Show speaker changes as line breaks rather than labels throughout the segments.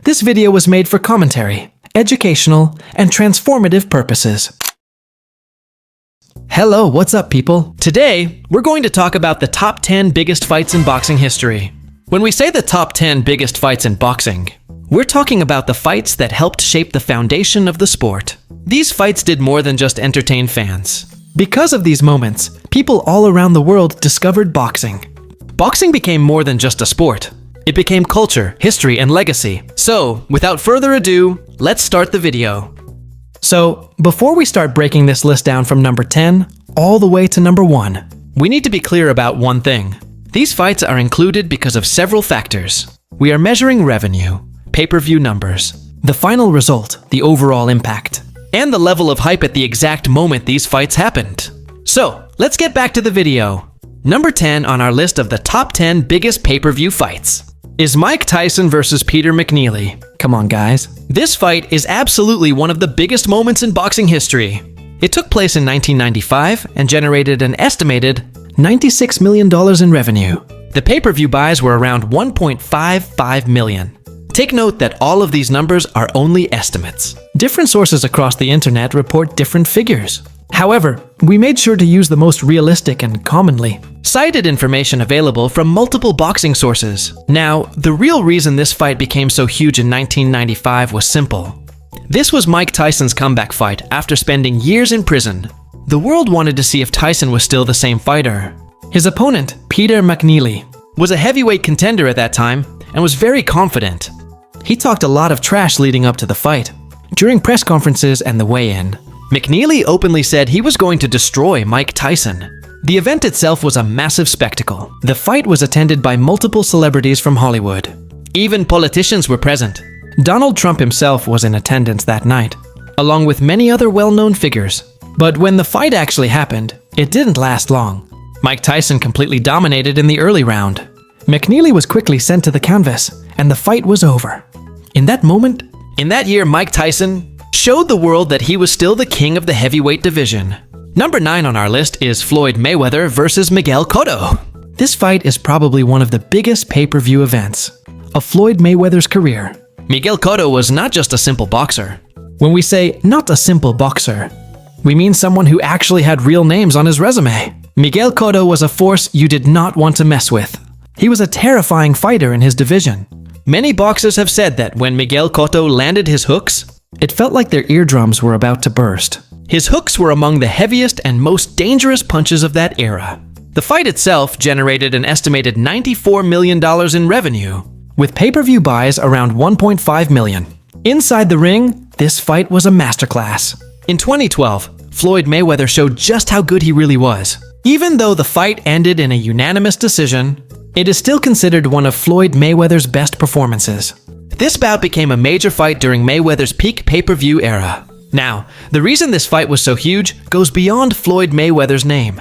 This video was made for commentary, educational, and transformative purposes. Hello, what's up, people? Today, we're going to talk about the top 10 biggest fights in boxing history. When we say the top 10 biggest fights in boxing, we're talking about the fights that helped shape the foundation of the sport. These fights did more than just entertain fans. Because of these moments, people all around the world discovered boxing. Boxing became more than just a sport. It became culture, history, and legacy. So, without further ado, let's start the video. So, before we start breaking this list down from number 10 all the way to number 1, we need to be clear about one thing. These fights are included because of several factors. We are measuring revenue, pay-per-view numbers, the final result, the overall impact, and the level of hype at the exact moment these fights happened. So, let's get back to the video. Number 10 on our list of the top 10 biggest pay-per-view fights is Mike Tyson versus Peter McNeely. Come on, guys. This fight is absolutely one of the biggest moments in boxing history. It took place in 1995 and generated an estimated $96 million in revenue. The pay-per-view buys were around 1.55 million. Take note that all of these numbers are only estimates. Different sources across the internet report different figures. However, we made sure to use the most realistic and commonly cited information available from multiple boxing sources. Now, the real reason this fight became so huge in 1995 was simple. This was Mike Tyson's comeback fight after spending years in prison. The world wanted to see if Tyson was still the same fighter. His opponent, Peter McNeely, was a heavyweight contender at that time and was very confident. He talked a lot of trash leading up to the fight. During press conferences and the weigh-in, McNeely openly said he was going to destroy Mike Tyson. The event itself was a massive spectacle. The fight was attended by multiple celebrities from Hollywood. Even politicians were present. Donald Trump himself was in attendance that night, along with many other well-known figures. But when the fight actually happened, it didn't last long. Mike Tyson completely dominated in the early round. McNeely was quickly sent to the canvas, and the fight was over. In that year, Mike Tyson showed the world that he was still the king of the heavyweight division. Number 9 on our list is Floyd Mayweather versus Miguel Cotto. This fight is probably one of the biggest pay-per-view events of Floyd Mayweather's career. Miguel Cotto was not just a simple boxer. When we say not a simple boxer, we mean someone who actually had real names on his resume. Miguel Cotto was a force you did not want to mess with. He was a terrifying fighter in his division. Many boxers have said that when Miguel Cotto landed his hooks, it felt like their eardrums were about to burst. His hooks were among the heaviest and most dangerous punches of that era. The fight itself generated an estimated $94 million in revenue, with pay-per-view buys around 1.5 million. Inside the ring, this fight was a masterclass. In 2012, Floyd Mayweather showed just how good he really was. Even though the fight ended in a unanimous decision, it is still considered one of Floyd Mayweather's best performances. This bout became a major fight during Mayweather's peak pay-per-view era. Now, the reason this fight was so huge goes beyond Floyd Mayweather's name.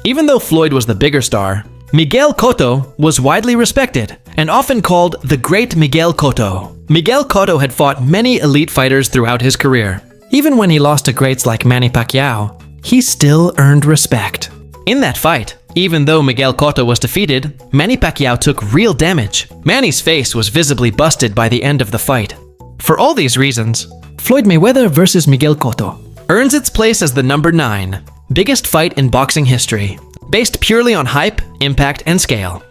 Even though Floyd was the bigger star, Miguel Cotto was widely respected and often called the Great Miguel Cotto. Miguel Cotto had fought many elite fighters throughout his career. Even when he lost to greats like Manny Pacquiao, he still earned respect. In that fight, even though Miguel Cotto was defeated, Manny Pacquiao took real damage. Manny's face was visibly busted by the end of the fight. For all these reasons, Floyd Mayweather versus Miguel Cotto earns its place as the number 9 biggest fight in boxing history, based purely on hype, impact, and scale.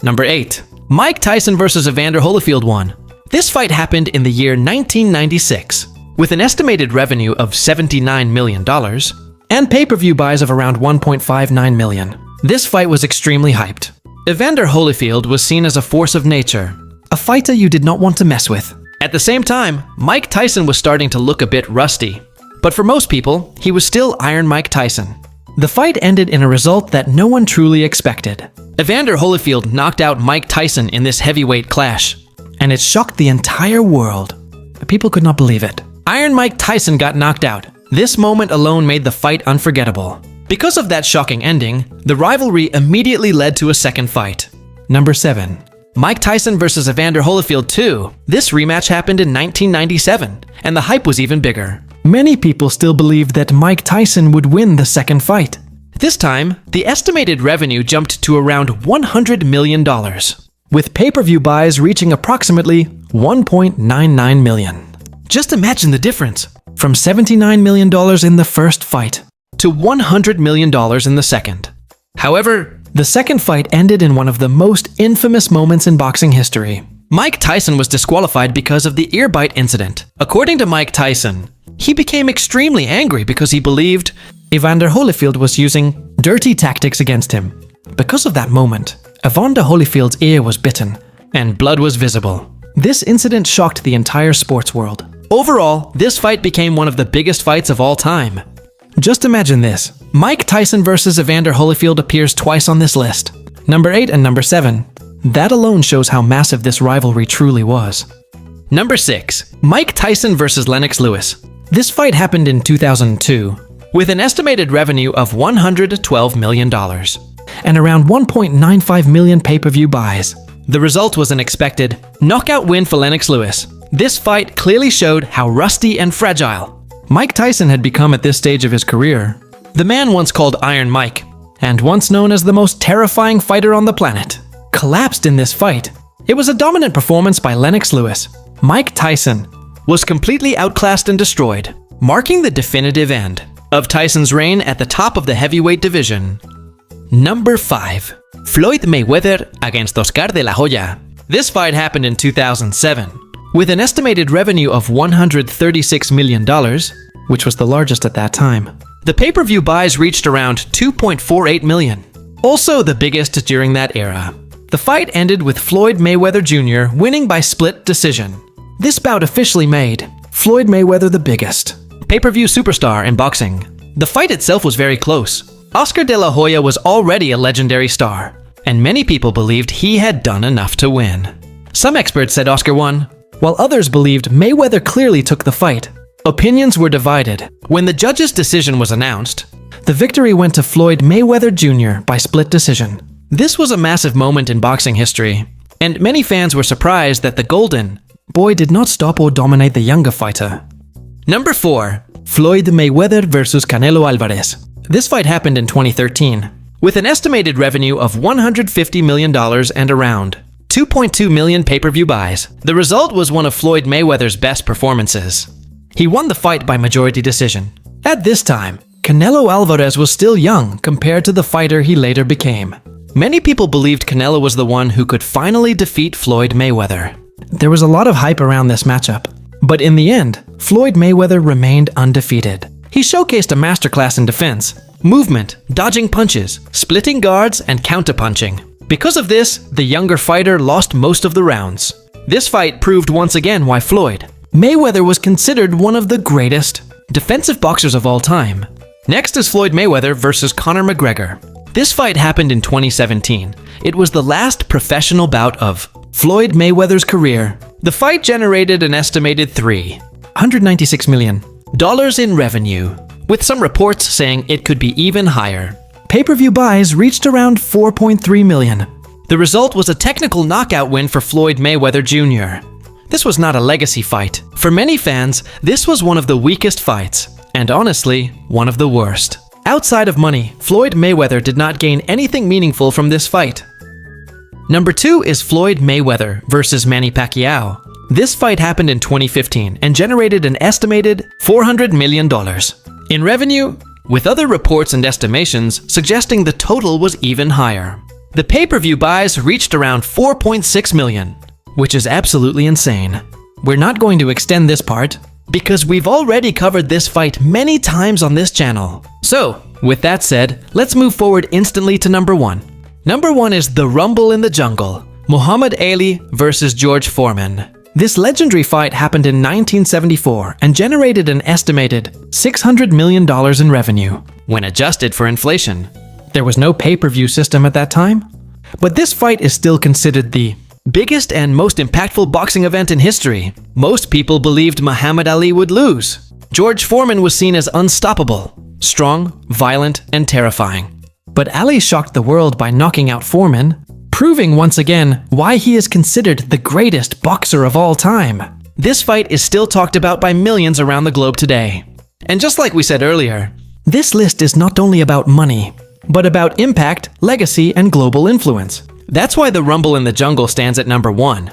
Number 8. Mike Tyson versus Evander Holyfield 1. This fight happened in the year 1996, with an estimated revenue of $79 million and pay-per-view buys of around 1.59 million. This fight was extremely hyped. Evander Holyfield was seen as a force of nature, a fighter you did not want to mess with. At the same time, Mike Tyson was starting to look a bit rusty, but for most people, he was still Iron Mike Tyson. The fight ended in a result that no one truly expected. Evander Holyfield knocked out Mike Tyson in this heavyweight clash, and it shocked the entire world. People could not believe it. Iron Mike Tyson got knocked out. This moment alone made the fight unforgettable. Because of that shocking ending, the rivalry immediately led to a second fight. Number 7. Mike Tyson versus Evander Holyfield 2. This rematch happened in 1997, and the hype was even bigger. Many people still believed that Mike Tyson would win the second fight. This time, the estimated revenue jumped to around $100 million. with pay-per-view buys reaching approximately 1.99 million. Just imagine the difference, from $79 million in the first fight to $100 million in the second. However, the second fight ended in one of the most infamous moments in boxing history. Mike Tyson was disqualified because of the ear bite incident. According to Mike Tyson, he became extremely angry because he believed Evander Holyfield was using dirty tactics against him. Because of that moment, Evander Holyfield's ear was bitten, and blood was visible. This incident shocked the entire sports world. Overall, this fight became one of the biggest fights of all time. Just imagine this. Mike Tyson versus Evander Holyfield appears twice on this list. Number 8 and number 7. That alone shows how massive this rivalry truly was. Number 6. Mike Tyson versus Lennox Lewis. This fight happened in 2002, with an estimated revenue of $112 million and around 1.95 million pay-per-view buys. The result was an expected knockout win for Lennox Lewis. This fight clearly showed how rusty and fragile Mike Tyson had become at this stage of his career. The man once called Iron Mike, and once known as the most terrifying fighter on the planet, collapsed in this fight. It was a dominant performance by Lennox Lewis. Mike Tyson was completely outclassed and destroyed, marking the definitive end of Tyson's reign at the top of the heavyweight division. Number 5. Floyd Mayweather against Oscar de la Hoya. This fight happened in 2007, with an estimated revenue of $136 million, which was the largest at that time. The pay-per-view buys reached around 2.48 million, also the biggest during that era. The fight ended with Floyd Mayweather Jr. winning by split decision. This bout officially made Floyd Mayweather the biggest pay-per-view superstar in boxing. The fight itself was very close. Oscar de la Hoya was already a legendary star, and many people believed he had done enough to win. Some experts said Oscar won, while others believed Mayweather clearly took the fight. Opinions were divided. When the judge's decision was announced, the victory went to Floyd Mayweather Jr. by split decision. This was a massive moment in boxing history, and many fans were surprised that the Golden Boy did not stop or dominate the younger fighter. Number 4. Floyd Mayweather versus Canelo Alvarez. This fight happened in 2013, with an estimated revenue of $150 million and around 2.2 million pay-per-view buys. The result was one of Floyd Mayweather's best performances. He won the fight by majority decision. At this time, Canelo Alvarez was still young compared to the fighter he later became. Many people believed Canelo was the one who could finally defeat Floyd Mayweather. There was a lot of hype around this matchup, but in the end, Floyd Mayweather remained undefeated. He showcased a masterclass in defense, movement, dodging punches, splitting guards, and counterpunching. Because of this, the younger fighter lost most of the rounds. This fight proved once again why Floyd Mayweather was considered one of the greatest defensive boxers of all time. Next is Floyd Mayweather versus Conor McGregor. This fight happened in 2017. It was the last professional bout of Floyd Mayweather's career. The fight generated an estimated $396 million in revenue, with some reports saying it could be even higher. Pay-per-view buys reached around 4.3 million. The result was a technical knockout win for Floyd Mayweather Jr. This was not a legacy fight. For many fans, this was one of the weakest fights, and honestly, one of the worst. Outside of money, Floyd Mayweather did not gain anything meaningful from this fight. Number 2 is Floyd Mayweather versus Manny Pacquiao. This fight happened in 2015 and generated an estimated $400 million in revenue, with other reports and estimations suggesting the total was even higher. The pay-per-view buys reached around 4.6 million, which is absolutely insane. We're not going to extend this part, because we've already covered this fight many times on this channel. So, with that said, let's move forward instantly to number 1. Number 1 is The Rumble in the Jungle, Muhammad Ali versus George Foreman. This legendary fight happened in 1974 and generated an estimated $600 million in revenue, when adjusted for inflation. There was no pay-per-view system at that time, but this fight is still considered the biggest and most impactful boxing event in history. Most people believed Muhammad Ali would lose. George Foreman was seen as unstoppable, strong, violent, and terrifying. But Ali shocked the world by knocking out Foreman, proving once again why he is considered the greatest boxer of all time. This fight is still talked about by millions around the globe today. And just like we said earlier, this list is not only about money, but about impact, legacy, and global influence. That's why the Rumble in the Jungle stands at number 1.